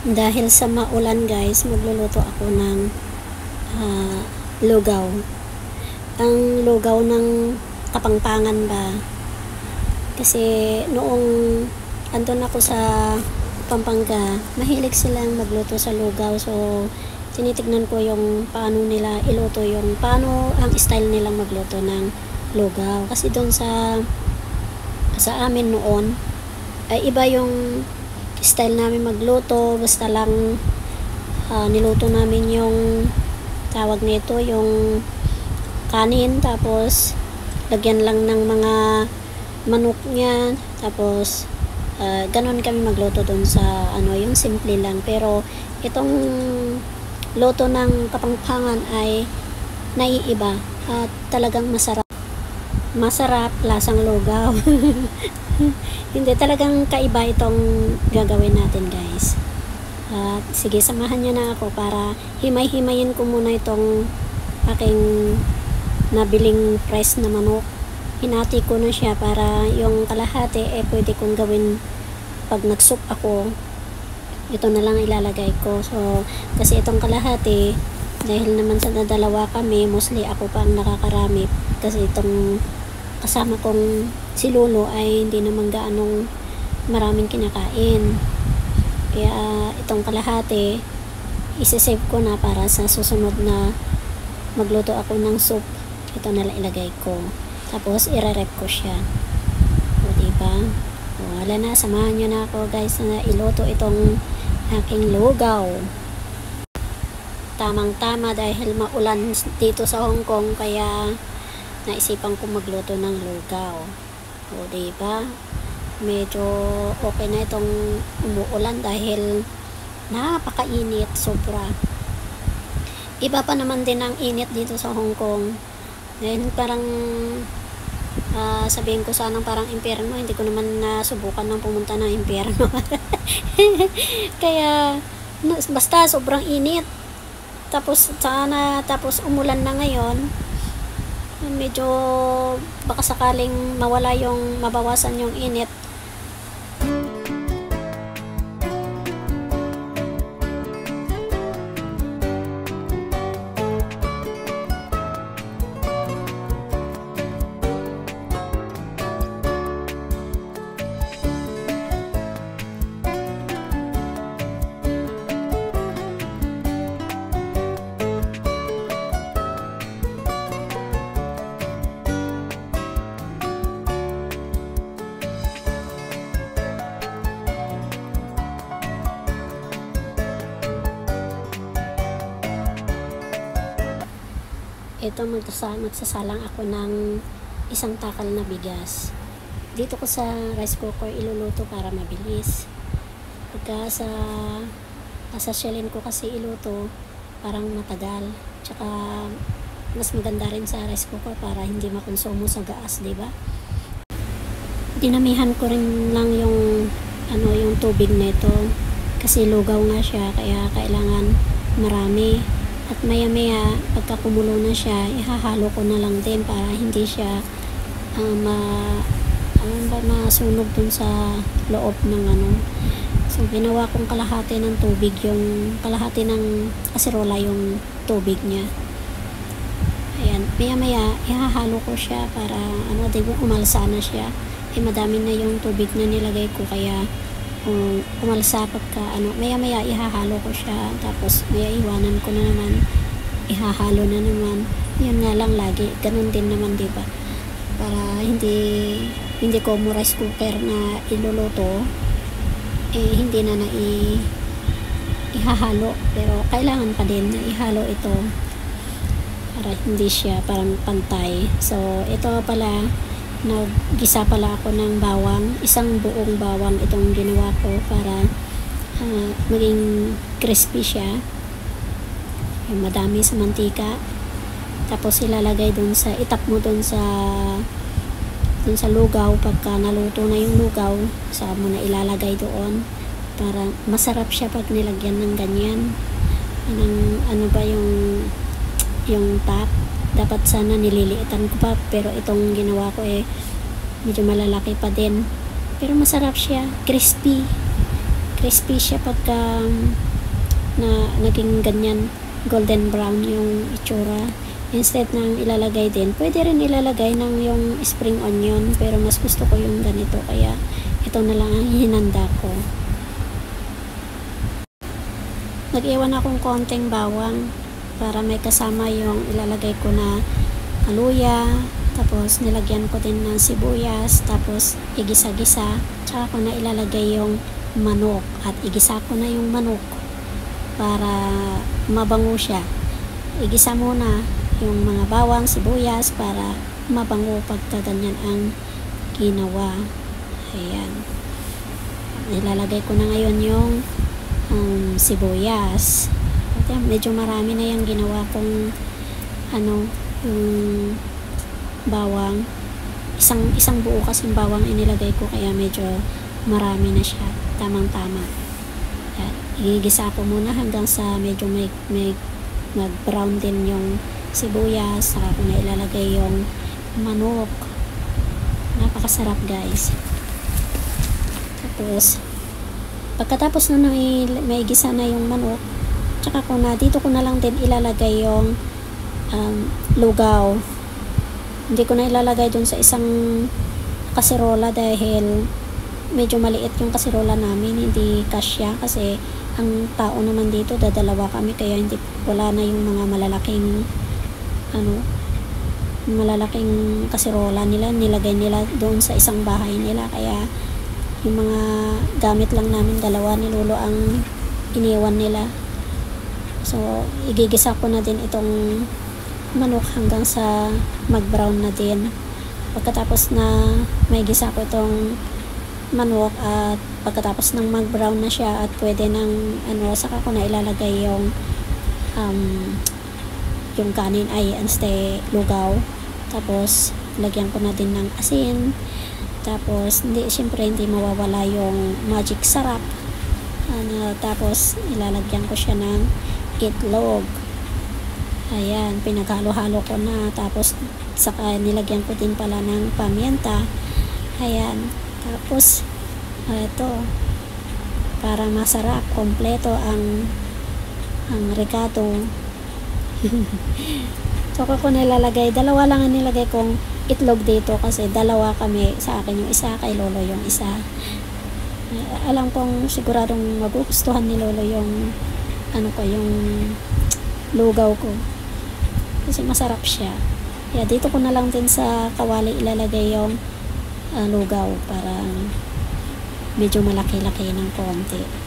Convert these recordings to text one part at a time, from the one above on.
Dahil sa maulan guys, magluluto ako ng lugaw. Ang lugaw ng Kapampangan ba? Kasi noong andun ako sa Pampanga, mahilig silang magluto sa lugaw. So, tinitignan ko yung paano nila iluto paano ang style nilang magluto ng lugaw. Kasi doon sa amin noon, ay iba yung style namin magluto. Basta lang niluto namin yung tawag nito, yung kanin, tapos lagyan lang ng mga manok niya, tapos ganon kami magluto dun sa yung simple lang. Pero itong luto ng Kapampangan ay naiiba at talagang masarap lasang lugaw. Hindi, talagang kaiba itong gagawin natin guys. At sige, samahan nyo na ako para himay-himayin ko muna itong aking nabiling fresh na manok. Hinati ko na siya para yung kalahati pwede kong gawin pag nag-soup ako. Ito na lang ilalagay ko. So kasi itong kalahati, dahil naman sa dalawa kami, mostly ako pa ang nakakarami kasi itong kasama kong si Lolo ay hindi naman gaanong maraming kinakain. Kaya itong kalahati isi-save ko na para sa susunod na magluto ako ng soup. Ito na lang ilagay ko. Tapos ire-rep ko siya. O diba? O wala na, samahan nyo na ako guys na iluto itong aking lugaw. Tamang-tama dahil maulan dito sa Hong Kong, kaya naisipan ko magluto ng lugaw. O diba? Medyo okay na itong umuulan dahil napakainit, sobra. Iba pa naman din ang init dito sa Hong Kong. Then parang sabihin ko sanang parang impyerno, hindi ko naman nasubukan ng pumunta ng impyerno. Kaya basta sobrang init. Tapos umulan na ngayon. Medyo baka sakaling mabawasan yung init. Ito, magsasalang ako ng isang takal na bigas. Dito ko sa rice cooker iluluto para mabilis. Pagka sa shellin ko kasi iluto, parang matagal. Tsaka mas maganda rin sa rice cooker para hindi makonsumo sa gas, diba? Dinamihan ko rin lang yung tubig nito kasi lugaw nga siya, kaya kailangan marami. At maya pagka kumulo na siya, ihahalo ko na lang din para hindi siya masunog dun sa loob ng So ginawa kong kalahati ng tubig, yung kalahati ng kaserola yung tubig niya. Ayan, maya ihahalo ko siya para diba, umalsa na siya. Madami na yung tubig na nilagay ko, kaya umalsa pagka maya ihahalo ko siya, tapos iwanan ko na naman, ihahalo na naman. Yun nga lang lagi, ganun din naman, diba? Para hindi ko mo rice cooker na iluluto, hindi na ihahalo, pero kailangan pa din na ihalo ito para hindi siya parang pantay. So ito pala, naggisa pala ako ng bawang, isang buong bawang itong ginawa ko para maging crispy siya. Yung madami sa mantika, tapos ilalagay itap mo dun sa lugaw. Pagka naluto na yung lugaw, saka mo na ilalagay doon para masarap siya pag nilagyan ng ganyan. Yung top dapat sana nililiitan ko pa, pero itong ginawa ko medyo malalaki pa din, pero masarap siya, crispy crispy siya pagka na naging ganyan golden brown yung itsura. Instead ng ilalagay din, pwede rin ilalagay ng yung spring onion, pero mas gusto ko yung ganito, kaya ito na lang ang hinanda ko. Nag-iwan akong konting bawang para may kasama yung ilalagay ko na luya, tapos nilagyan ko din ng sibuyas, tapos igisa-gisa, tsaka ko na ilalagay yung manok at igisa ko na yung manok para mabango siya. Igisa muna yung mga bawang, sibuyas para mabango pagka ganyan ang ginawa. Ayan. Ilalagay ko na ngayon yung sibuyas. At medyo marami na yung ginawa kong yung bawang. Isang buo kasing bawang inilagay ko, kaya medyo marami na siya. Tamang-tama. Igigisa ko muna hanggang sa medyo may mag-brown din yung sibuyas. Saka ko na ilalagay yung manok. Napakasarap, guys. Tapos pagkatapos na may gisa na yung manok, tsaka ko na dito ko na lang din ilalagay yung lugaw. Hindi ko na ilalagay dun sa isang kaserola dahil medyo maliit yung kaserola namin, hindi kasya kasi ang tao naman dito dadalawa kami, kaya hindi, wala na yung mga malalaking kaserola nila, nilagay nila doon sa isang bahay nila, kaya yung mga gamit lang namin dalawa ni Lolo ang iniwan nila. So igigisa ko na din itong manok hanggang sa mag-brown na din. Pagkatapos na may gisa ko itong manok at pagkatapos ng mag-brown na siya at pwede ng saka ko na ilalagay yung kanin lugaw. Tapos lagyan ko na din ng asin. Tapos siyempre hindi mawawala yung magic sarap. Tapos ilalagyan ko siya ng itlog. Ayan, pinaghalo-halo ko na. Tapos saka nilagyan ko din pala ng pamienta. Ayan. Tapos ito, para masarap, kompleto ang ricato. So ko nilalagay, dalawa lang ang nilagay kong itlog dito kasi dalawa kami, sa akin yung isa, kay Lolo yung isa. Alam kong siguradong magugustuhan ni Lolo yung yung lugaw ko kasi masarap siya. Kaya dito ko na lang din sa kawali ilalagay yung lugaw para medyo malaki-laki ng konti.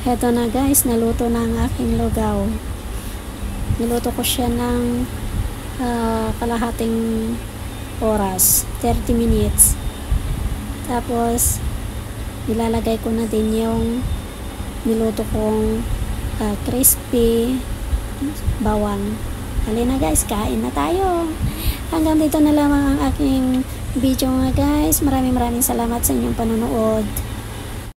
Heto na guys, naluto na ang aking lugaw. Niluto ko siya ng kalahating oras, 30 minutes. Tapos nilalagay ko na din yung niluto kong crispy bawang. Halina guys, kain na tayo. Hanggang dito na lamang ang aking video nga guys. Maraming salamat sa inyong panonood.